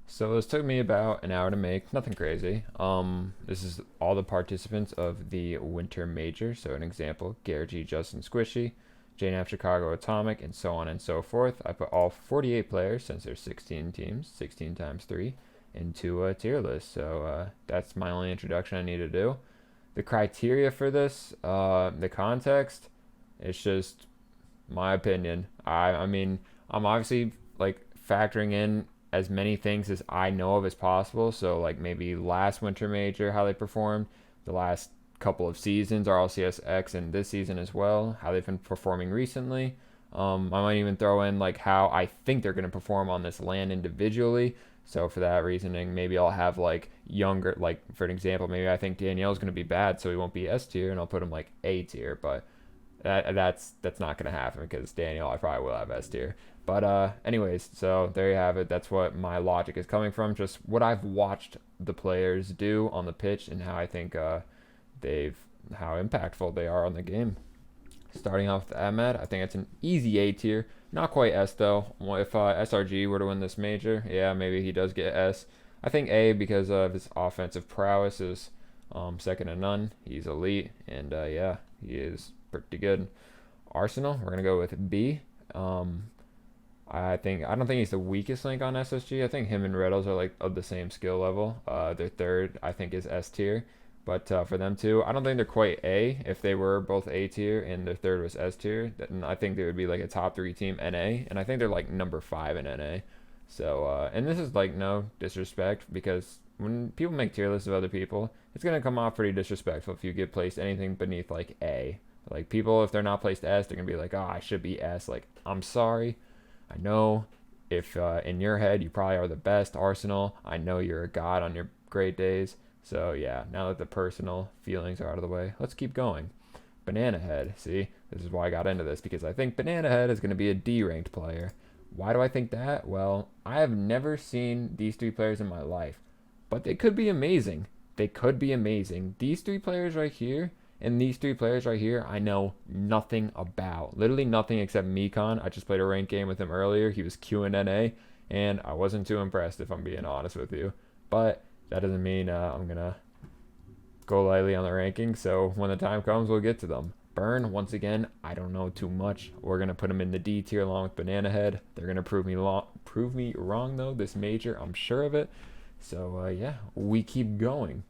So this took me about an hour to make, nothing crazy. This is all the participants of the Winter Major. So an example, Garrett G, Justin Squishy, JNAP Chicago Atomic, and so on and so forth. I put all 48 players, since there's 16 teams, 16 times 3, into a tier list. So that's my only introduction I need to do. The criteria for this, the context, it's just my opinion. I mean, I'm obviously like factoring in as many things as I know of as possible. So like maybe last winter major, how they performed, the last couple of seasons, RLCSX, and this season as well, how they've been performing recently. I might even throw in like how I think they're going to perform on this land individually. So for that reasoning, maybe I'll have like younger, like for an example, maybe I think Danielle's going to be bad, so he won't be S tier, and I'll put him like A tier. But that's not gonna happen because Daniel, I probably will have S tier. But anyways, so there you have it. That's what my logic is coming from. Just what I've watched the players do on the pitch and how I think they've how impactful they are on the game. Starting off with Ahmed, I think it's an easy A tier. Not quite S though. If SRG were to win this major, yeah, maybe he does get S. I think A because of his offensive prowess is second to none. He's elite, and yeah, he is pretty good. Arsenal, we're gonna go with B. Um, I don't think he's the weakest link on SSG. I think him and Reddles are like of the same skill level. Their third, I think, is S tier. But for them two, I don't think they're quite A. If they were both A tier and their third was S tier, then I think they would be like a top three team NA. And I think they're like number five in NA. So, and this is like no disrespect because when people make tier lists of other people, it's gonna come off pretty disrespectful if you get placed anything beneath like A. Like people, if they're not placed S, they're gonna be like, oh, I should be S. Like, I'm sorry. I know if in your head you probably are the best Arsenal. I know you're a god on your great days. So yeah, now that the personal feelings are out of the way, let's keep going. Banana Head. See, this is why I got into this because I think Banana Head is going to be a D ranked player. Why do I think that? Well, I have never seen these three players in my life, but they could be amazing. They could be amazing. These three players right here and these three players right here, I know nothing about. Literally nothing except Mekon. I just played a ranked game with him earlier. He was Q and NA, and I wasn't too impressed if I'm being honest with you. But that doesn't mean I'm gonna go lightly on the rankings. So when the time comes, we'll get to them. Burn, once again, I don't know too much. We're gonna put him in the D tier along with Banana Head. They're gonna prove me wrong though. This major, I'm sure of it. So yeah, we keep going.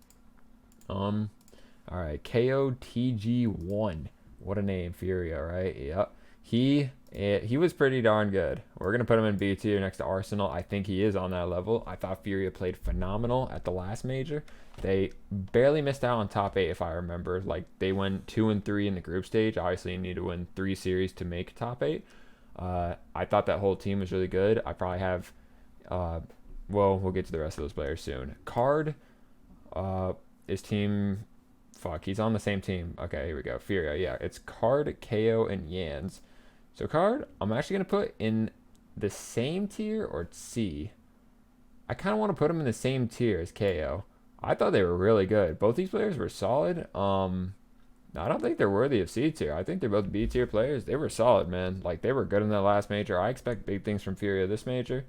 All right, KOTG1. What a name, Furia, right? Yep. He was pretty darn good. We're gonna put him in B tier next to Arsenal. I think he is on that level. I thought Furia played phenomenal at the last major. They barely missed out on top eight, if I remember. Like they went 2-3 in the group stage. Obviously, you need to win 3 series to make top eight. I thought that whole team was really good. I probably have. Well, we'll get to the rest of those players soon. Card, his team. Fuck, he's on the same team. Okay, here we go. Furia, yeah, it's Card, KO, and Yans. So Card, I'm actually gonna put in the same tier or C. I kind of want to put him in the same tier as KO. I thought they were really good. Both these players were solid. I don't think they're worthy of C tier. I think they're both B tier players. They were solid, man. Like they were good in the last major. I expect big things from Furia this major.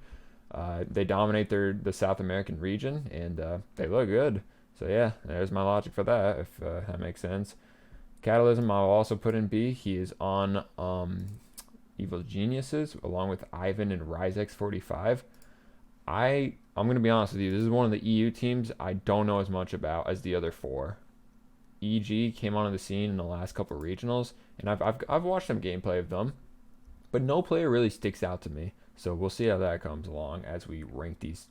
They dominate the South American region, and they look good. So yeah, there's my logic for that. If that makes sense. Catalysm, I'll also put in B. He is on Evil Geniuses along with Ivan and RiseX45. I'm gonna be honest with you. This is one of the EU teams I don't know as much about as the other four. EG came onto the scene in the last couple of regionals, and I've watched some gameplay of them, but no player really sticks out to me. So we'll see how that comes along as we rank these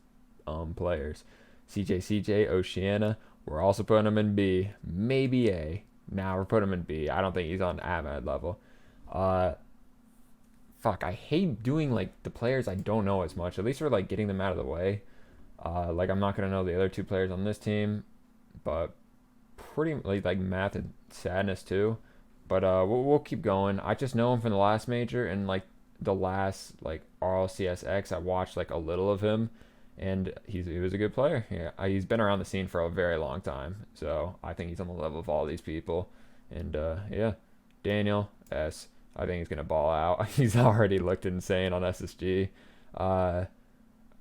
players. CJ, Oceana, we're also putting him in B, maybe A. Now we're putting him in B. I don't think he's on Ahmed level. Uh, Fuck, I hate doing like the players I don't know as much. At least we're like getting them out of the way. Like I'm not gonna know the other two players on this team, but pretty like Math and Sadness too. But we'll keep going. I just know him from the last major and like the last like RLCSX. I watched like a little of him, and he was a good player. Yeah, he's been around the scene for a very long time, so I think he's on the level of all these people. And yeah, Daniel S. I think he's gonna ball out. He's already looked insane on SSG. Uh,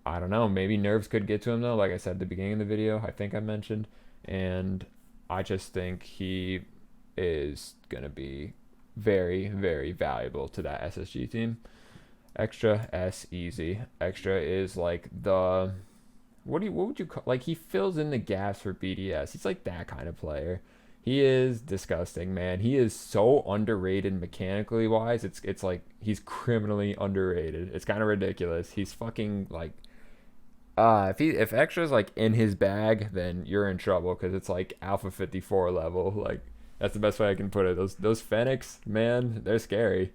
I don't know. Maybe nerves could get to him though. Like I said at the beginning of the video, I think I mentioned, and I just think he is gonna be very, very valuable to that SSG team. Extra S easy. Extra is like the what would you call, like, he fills in the gaps for BDS. He's like that kind of player. He is disgusting, man. He is so underrated mechanically wise. It's like he's criminally underrated. It's kind of ridiculous. He's fucking like if extra's like in his bag, then you're in trouble because it's like Alpha 54 level. Like that's the best way I can put it. Those Fennecs, man, they're scary.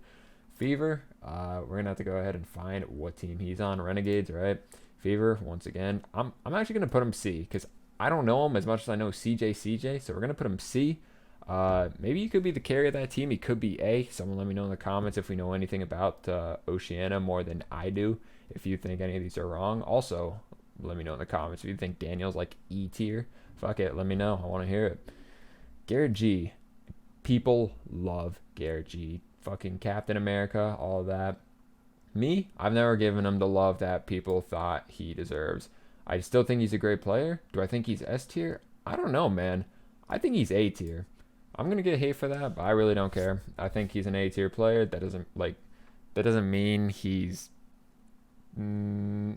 Fever, we're gonna have to go ahead and find what team he's on. Renegades, right? Fever, once again. I'm actually gonna put him C because I don't know him as much as I know CJ. So we're gonna put him C. Maybe he could be the carry of that team. He could be A. Someone let me know in the comments if we know anything about Oceania more than I do. If you think any of these are wrong, also let me know in the comments if you think Daniel's like E tier. Fuck it, let me know. I want to hear it. Garrett G. People love Garrett G. Fucking Captain America, all that. Me, I've never given him the love that people thought he deserves. I still think he's a great player. Do I think he's S tier? I don't know, man. I think he's A tier. I'm gonna get hate for that, but I really don't care. I think he's an A tier player. That doesn't mean he's I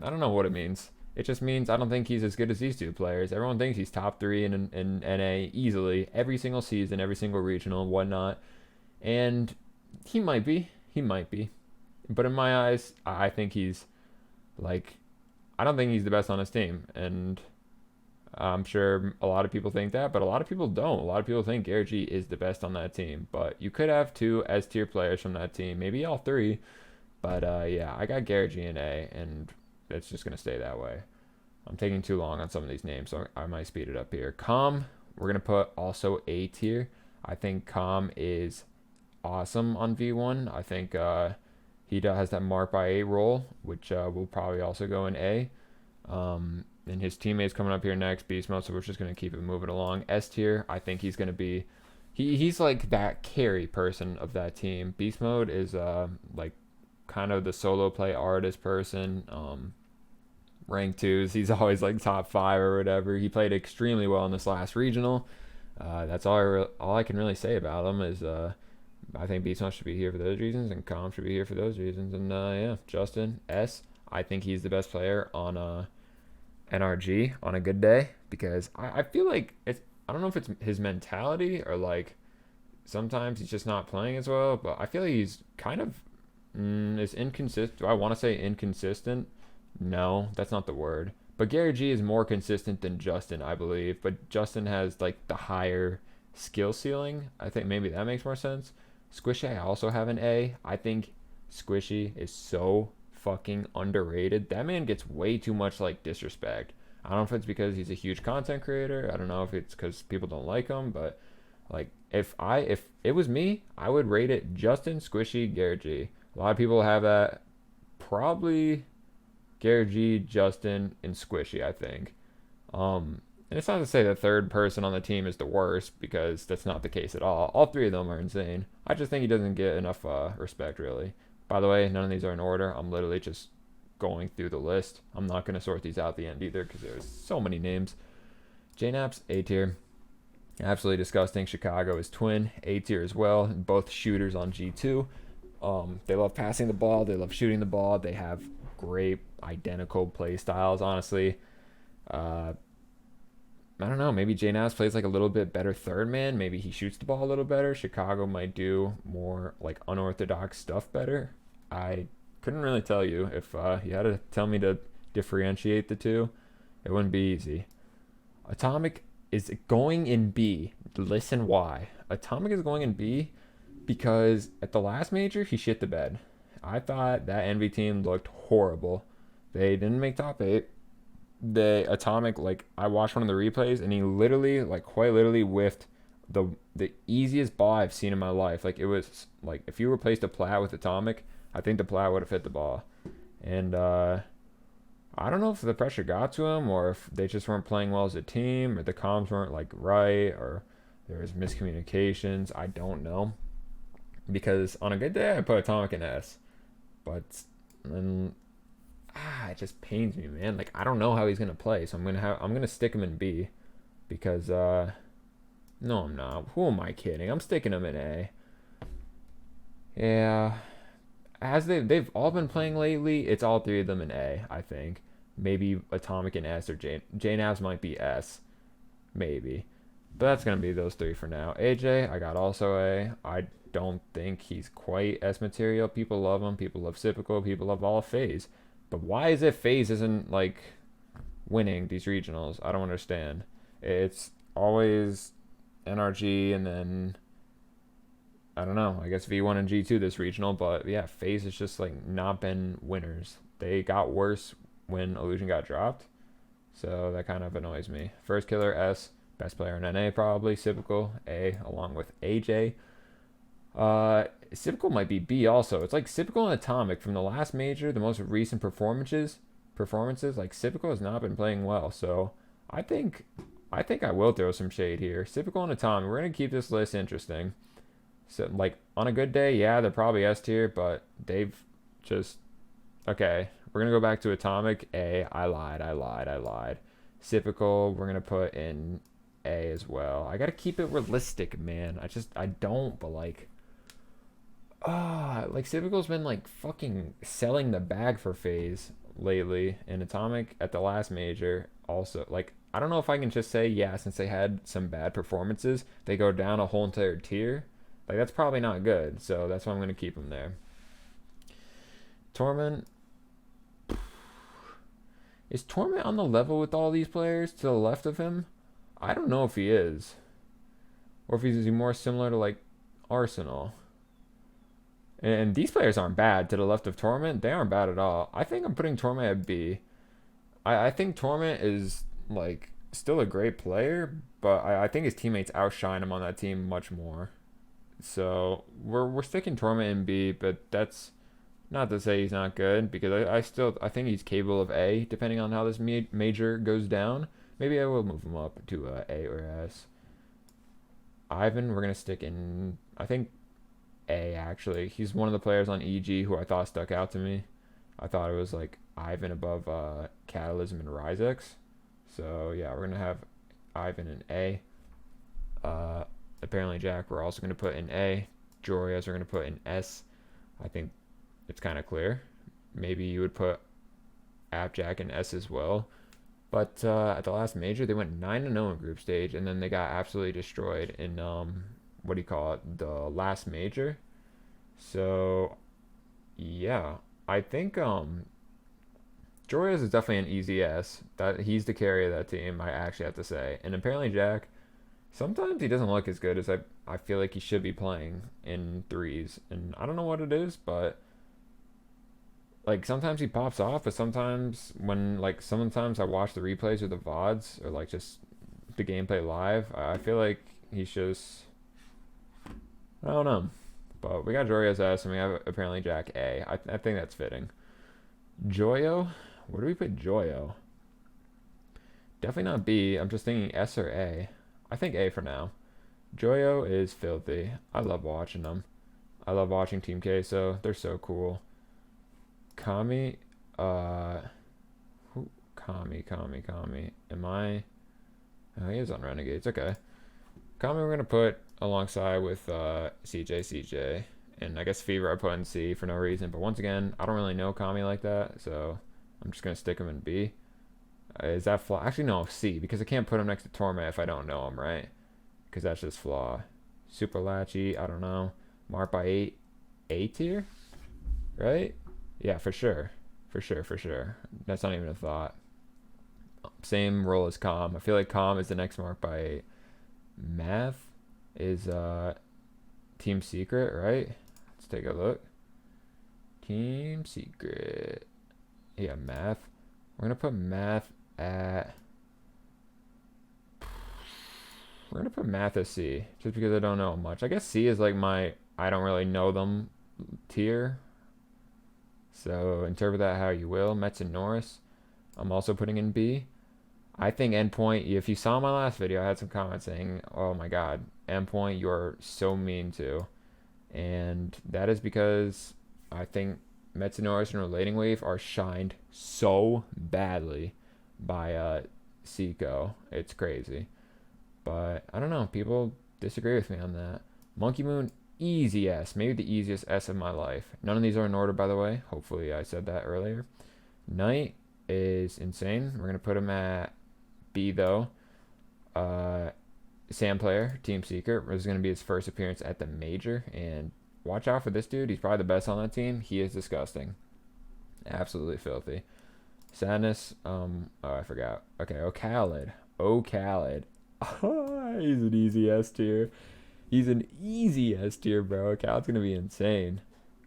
don't know what it means. It just means I don't think he's as good as these two players. Everyone thinks he's top three in NA easily every single season, every single regional, and whatnot. And he might be. He might be. But in my eyes, I think he's like, I don't think he's the best on his team. And I'm sure a lot of people think that, but a lot of people don't. A lot of people think Garrett G is the best on that team. But you could have two S tier players from that team, maybe all three. But yeah, I got Garrett G in A, and it's just going to stay that way. I'm taking too long on some of these names, so I might speed it up here. Com, we're going to put also A tier. I think Com is awesome on V1. I think he has that mark by A role, which will probably also go in A. And his teammates coming up here next, Beast Mode, so we're just going to keep it moving along. S tier, I think he's going to be, he's like that carry person of that team. Beast Mode is like kind of the solo play artist person. Rank 2s, he's always like top 5 or whatever. He played extremely well in this last regional. That's all I can really say about him is I think Beast Mode should be here for those reasons, and Com should be here for those reasons. And yeah, Justin S, I think he's the best player on NRG on a good day, because I feel like I don't know if it's his mentality or like sometimes he's just not playing as well, but I feel like he's kind of is inconsistent. Do I want to say inconsistent? No, that's not the word. But Gary G is more consistent than Justin, I believe. But Justin has like the higher skill ceiling. I think maybe that makes more sense. Squishy, I also have an A. I think Squishy is so fucking underrated. That man gets way too much like disrespect. I don't know if it's because he's a huge content creator. I don't know if it's because people don't like him, but like if it was me, I would rate it Justin, Squishy, Gary G. A lot of people have that. Probably Gary G, Justin, and Squishy, I think. And it's not to say the third person on the team is the worst, because that's not the case at all. All three of them are insane. I just think he doesn't get enough respect, really. By the way, none of these are in order. I'm literally just going through the list. I'm not going to sort these out at the end either, because there's so many names. JNaps, A tier. Absolutely disgusting. Chicago is twin, A tier as well. Both shooters on G2. They love passing the ball. They love shooting the ball. They have great identical play styles, honestly. I don't know. Maybe JNaps plays like a little bit better third man. Maybe he shoots the ball a little better. Chicago might do more like unorthodox stuff better. I couldn't really tell you. If you had to tell me to differentiate the two, it wouldn't be easy. Atomic is going in B. Listen why. Atomic is going in B because at the last major, he shit the bed. I thought that Envy team looked horrible. They didn't make top 8. The Atomic, like, I watched one of the replays, and he literally, like, quite literally whiffed the easiest ball I've seen in my life. Like, it was, like, if you replaced a plat with Atomic, I think the plat would have hit the ball. And, I don't know if the pressure got to him, or if they just weren't playing well as a team, or the comms weren't, like, right, or there was miscommunications. I don't know. Because on a good day, I put Atomic in S. But, and it just pains me, man. Like I don't know how he's gonna play, so I'm gonna stick him in B because no, I'm not. Who am I kidding? I'm sticking him in A. Yeah, as they've all been playing lately, it's all three of them in A. I think maybe Atomic and S or J Navs might be S, maybe, but that's gonna be those three for now. AJ, I got also A. I don't think he's quite S material. People love him. People love Sypical. People love all of FaZe. But why is it FaZe isn't like winning these regionals? I don't understand. It's always NRG and then I don't know. I guess V1 and G2 this regional, but yeah, FaZe has just like not been winners. They got worse when Illusion got dropped, so that kind of annoys me. First killer S, best player in NA probably. Sypical A along with AJ. Sypical might be B also. It's like Sypical and Atomic from the last major, the most recent performances. Like Sypical has not been playing well, so I think I will throw some shade here. Sypical and Atomic. We're gonna keep this list interesting. So like on a good day, yeah, they're probably S tier, but they've just okay. We're gonna go back to Atomic A. I lied. Sypical, we're gonna put in A as well. I gotta keep it realistic, man. I don't, but like like Sypical's been like fucking selling the bag for FaZe lately, and Atomic at the last major also. Like I don't know if I can just say yeah, since they had some bad performances, they go down a whole entire tier. Like that's probably not good, so that's why I'm gonna keep them there. Torment, is Torment on the level with all these players to the left of him? I don't know if he is, or if he's more similar to like Arsenal. And these players aren't bad to the left of Torment. They aren't bad at all. I think I'm putting Torment at B. I think Torment is like still a great player, but I think his teammates outshine him on that team much more. So we're sticking Torment in B, but that's not to say he's not good because I think he's capable of A depending on how this major goes down. Maybe I will move him up to A or S. Ivan, we're gonna stick in. I think A actually. He's one of the players on EG who I thought stuck out to me. I thought it was like Ivan above Catalysm and Ryzex. So yeah, we're gonna have Ivan in A. Apparently Jack we're also gonna put in A. Jorias are gonna put in S. I think it's kind of clear. Maybe you would put Appjack in S as well. But at the last major, they went 9-0 in group stage, and then they got absolutely destroyed in what do you call it, the last major. So yeah, I think Jorias is definitely an easy S. That he's the carry of that team, I actually have to say. And apparently Jack, sometimes he doesn't look as good as I feel like he should be playing in threes. And I don't know what it is, but like sometimes he pops off, but sometimes sometimes I watch the replays or the VODs or like just the gameplay live, I feel like he's just I don't know. But we got Joria's S and we have apparently Jack A. I think that's fitting. Joyo? Where do we put Joyo? Definitely not B. I'm just thinking S or A. I think A for now. Joyo is filthy. I love watching them. I love watching Team Queso. They're so cool. Kami, Kami. Am I? Oh, he is on Renegades. Okay. Kami we're gonna put alongside with CJ, and I guess Fever I put in C for no reason. But once again, I don't really know Kami like that, so I'm just gonna stick him in B. Is that flaw? Actually, no, C because I can't put him next to Torment if I don't know him, right? Because that's just flaw. Super Latchy, I don't know. Marked by 8, A tier, right? Yeah, for sure. That's not even a thought. Same role as Calm. I feel like Calm is the next mark by 8. Math is Team Secret, right? Let's take a look. Team Secret. Yeah, Math. We're gonna put Math at. We're gonna put Math as C, just because I don't know much. I guess C is like my I don't really know them tier. So interpret that how you will. Mets and Norris, I'm also putting in B. I think Endpoint, if you saw my last video, I had some comments saying, oh my god, Endpoint, you're so mean to. And that is because I think Metanoris and Relating Wave are shined so badly by Seiko. It's crazy. But I don't know. People disagree with me on that. Monkey Moon, easy S. Maybe the easiest S of my life. None of these are in order, by the way. Hopefully I said that earlier. Knight is insane. We're going to put him at B, though. Sam Player, Team Secret. This is going to be his first appearance at the Major. And watch out for this dude. He's probably the best on that team. He is disgusting. Absolutely filthy. Sadness. Oh, I forgot. Okay, O'Khalid. O'Khalid. He's an easy S tier. He's an easy S tier, bro. Khaled's gonna be insane.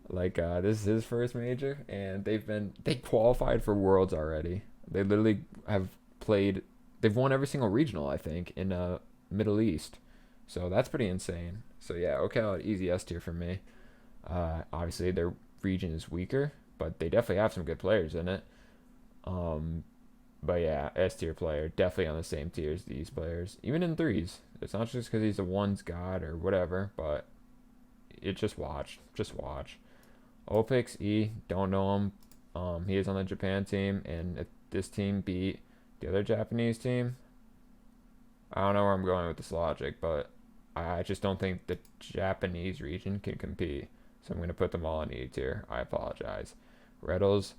Like, this is his first major, and they qualified for Worlds already. They literally have played. They've won every single regional, I think, in Middle East. So that's pretty insane. So yeah, Khaled, easy S tier for me. Obviously their region is weaker, but they definitely have some good players in it. But yeah, S tier player, definitely on the same tier as these players, even in threes. It's not just because he's a ones god or whatever, but just watch. Opix E, don't know him. He is on the Japan team, and if this team beat the other Japanese team, I don't know where I'm going with this logic, but I just don't think the Japanese region can compete. So I'm going to put them all in E tier. I apologize. Reddles,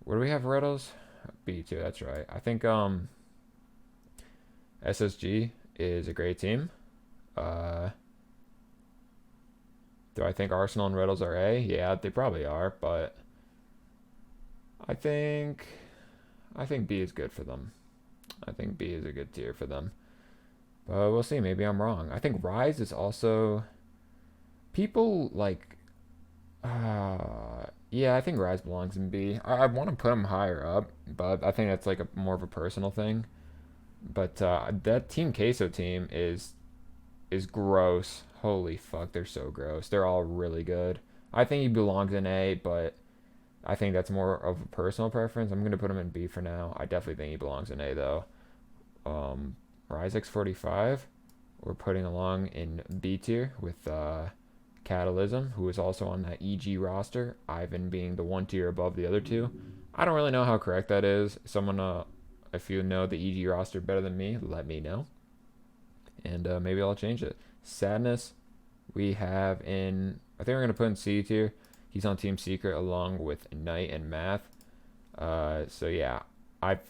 where do we have Reddles? B tier, that's right. I think SSG is a great team. Do I think Arsenal and Reddles are A? Yeah, they probably are, but I think B is good for them. I think B is a good tier for them. But we'll see. Maybe I'm wrong. I think Rise is also people like. Yeah, I think Rise belongs in B. I want to put him higher up, but I think that's like more of a personal thing. But that Team Queso team is gross. Holy fuck, they're so gross. They're all really good. I think he belongs in A, but I think that's more of a personal preference. I'm gonna put him in B for now. I definitely think he belongs in A though. Rise X45, we're putting along in B tier with Catalysm, who is also on that EG roster. Ivan being the one tier above the other two. I don't really know how correct that is. Someone, if you know the EG roster better than me, let me know. And maybe I'll change it. Sadness, we have in. I think we're gonna put in C tier. He's on Team Secret along with Knight and Math. So yeah, I've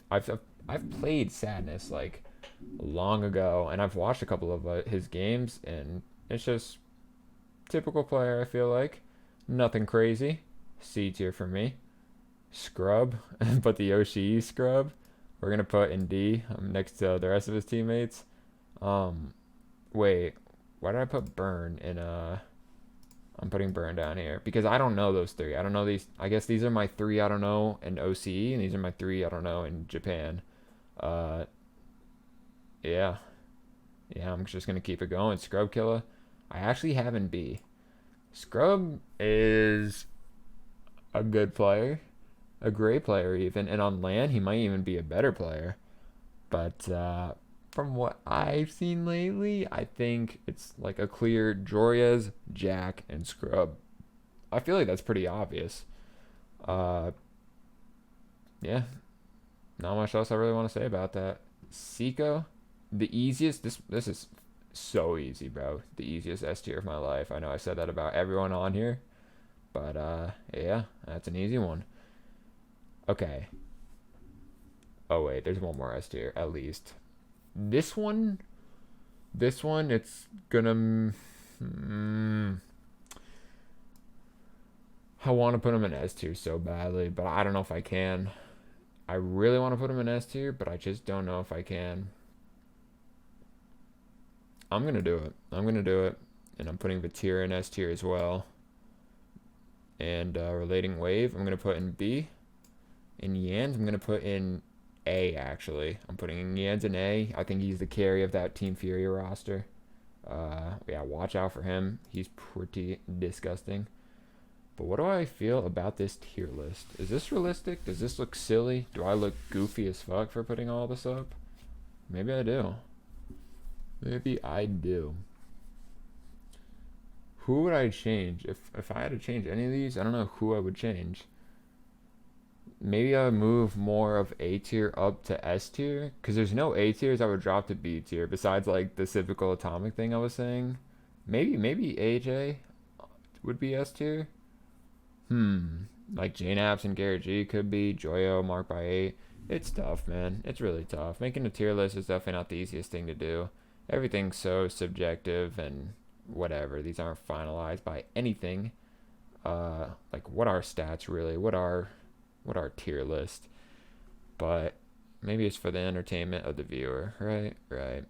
played Sadness like long ago, and I've watched a couple of his games, and it's just typical player. I feel like nothing crazy. C tier for me. Scrub, but the Yoshi scrub, we're gonna put in D next to the rest of his teammates. Wait, why did I put Burn in I'm putting Burn down here because I don't know those three. I don't know these. I guess these are my three I don't know in OCE, and these are my three I don't know in Japan. Yeah. Yeah, I'm just gonna keep it going. Scrub Killer, I actually have in B. Scrub is a good player, a great player even, and on LAN he might even be a better player. But from what I've seen lately, I think it's like a clear Jorias, Jack, and Scrub. I feel like that's pretty obvious. Yeah, not much else I really want to say about that. Seiko, the easiest. This is so easy, bro. The easiest S tier of my life. I know I said that about everyone on here, but yeah, that's an easy one. Okay. Oh wait, there's one more S tier at least. This one, it's gonna. I want to put him in S tier so badly, but I don't know if I can. I really want to put him in S tier, but I just don't know if I can. I'm gonna do it. And I'm putting Vatir in S tier as well. And Relating Wave, I'm gonna put in B. And Yans, I'm gonna put in A. Actually, I'm putting Yans in A. I think he's the carry of that Team Fury roster. Yeah, watch out for him. He's pretty disgusting. But what do I feel about this tier list? Is this realistic? Does this look silly? Do I look goofy as fuck for putting all this up? Maybe I do. Maybe I do. Who would I change? If I had to change any of these, I don't know who I would change. maybe I would move more of A tier up to S tier because there's no A tiers I would drop to B tier besides like the Civical Atomic thing I was saying. Maybe AJ would be S tier. Like Jane Apps and Garrett G could be Joyo marked by 8. It's tough, man. It's really tough. Making a tier list is definitely not the easiest thing to do. Everything's so subjective and whatever. These aren't finalized by anything. Like what are stats really? What are tier list? But maybe it's for the entertainment of the viewer, right? Right.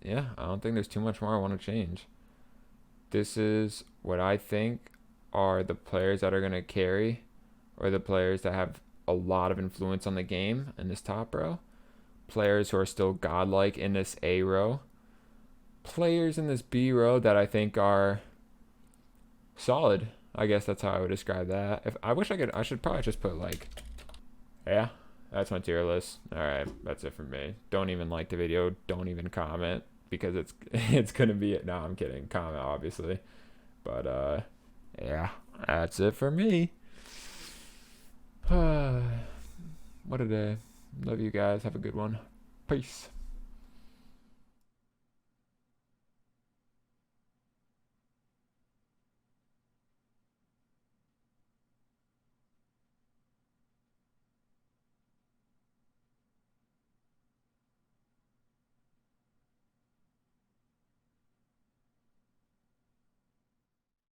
Yeah, I don't think there's too much more I want to change. This is what I think are the players that are going to carry, or the players that have a lot of influence on the game in this top row. Players who are still godlike in this A row. Players in this B row that I think are solid. I guess that's how I would describe that. If I wish I could, I should probably just put like, yeah, that's my tier list. All right, that's it for me. Don't even like the video. Don't even comment because it's it's gonna be it. No, I'm kidding. Comment obviously, but yeah, that's it for me. What a day. Love you guys. Have a good one. Peace.